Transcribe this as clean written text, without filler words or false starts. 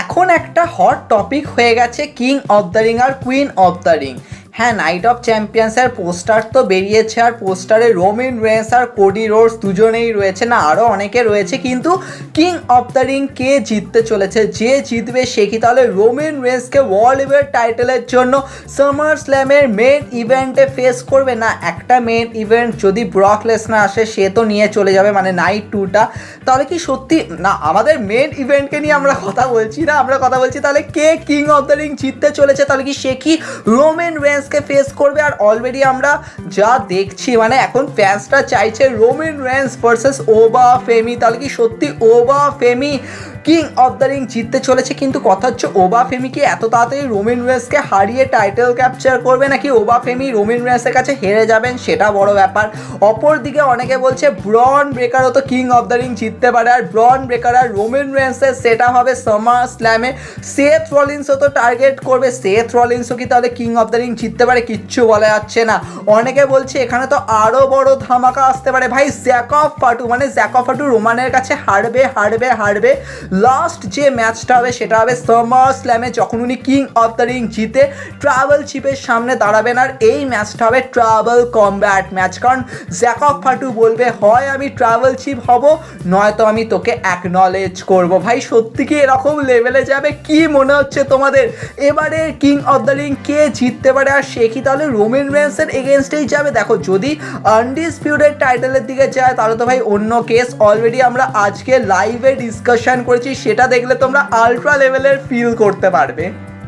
এখন একটা hot topic হয়ে গেছে কিং অফ দ্য রিং আর কুইন অফ দ্য রিং। হ্যাঁ, নাইট অফ চ্যাম্পিয়ন্সের পোস্টার তো বেরিয়েছে, আর পোস্টারে রোমান রেন্স আর কোডি রোডস দুজনেই রয়েছে, না আরও অনেকে রয়েছে, কিন্তু কিং অফ দ্য রিং কে জিততে চলেছে? যে জিতবে সে কি তাহলে রোমান রেন্সকে ওয়ার্ল্ড হেভিওয়েট টাইটেলের জন্য সামার স্ল্যামের মেন ইভেন্টে ফেস করবে? না, একটা মেন ইভেন্ট যদি ব্রক লেসনার আসে সে তো নিয়ে চলে যাবে, মানে নাইট 2টা। তাহলে কি সত্যি না, আমাদের মেন ইভেন্টকে নিয়ে আমরা কথা বলছি না, আমরা কথা বলছি তাহলে কে কিং অফ দ্য রিং জিততে চলেছে? তাহলে কি সে কি রোমান রেন্সকে ফেস করবে? আর অলরেডি আমরা যা দেখছি, মানে এখন ফ্যান্সরা চাইছে Roman Reigns versus Oba Femi. তাহলে কি সত্যি Oba Femi king of the ring জিততে চলেছে? কিন্তু কথা হচ্ছে ওবা ফেমি কি এত তাড়াতাড়ি রোমান রেন্সকে হারিয়ে টাইটেল ক্যাপচার করবে, নাকি ওবা ফেমি রোমান রেন্সের কাছে হেরে যাবেন, সেটা বড় ব্যাপার। অপরদিকে অনেকে বলছে ব্রন ব্রেকারও তো কিং অফ দ্য রিং জিততে পারে, আর ব্রন ব্রেকার আর রোমান রেন্সের সেটা হবে সামার স্ল্যামে। সেথ রলিন্সও তো টার্গেট করবে, সেথ রলিন্সও কি তাহলে কিং অফ দ্য রিং জিততে পারে? কিচ্ছু বলা যাচ্ছে না। অনেকে বলছে এখানে তো আরও বড় ধামাকা আসতে পারে ভাই, জ্যাকব ফাটু, মানে জ্যাকব ফাটু রোমানের কাছে হারবে হারবে হারবে। লাস্ট যে ম্যাচটা হবে সেটা হবে সামার স্ল্যামে, যখন উনি কিং অফ দ্য রিং জিতে ট্রাভেল চিপের সামনে দাঁড়াবেন, আর এই ম্যাচটা হবে ট্রাভেল কমব্যাট ম্যাচ। কারণ জ্যাকব ফাটু বলবে হয় আমি ট্রাভেল চিপ হব, নয়তো আমি তোকে অ্যাকনলেজ করব। ভাই সত্যি কি এরকম লেভেলে যাবে? কি মনে হচ্ছে তোমাদের এবারে কিং অফ দ্য রিং কে জিততে পারে? আর সে কি তাহলে রোমান রেন্সের এগেনস্টেই যাবে? দেখো, যদি আনডিসপিউটেড টাইটেলের দিকে যায় তাহলে তো ভাই অন্য কেস। অলরেডি আমরা আজকে লাইভে ডিসকাশন করেছি, সেটা দেখলে তোমরা আলট্রা লেভেলের ফিল করতে পারবে।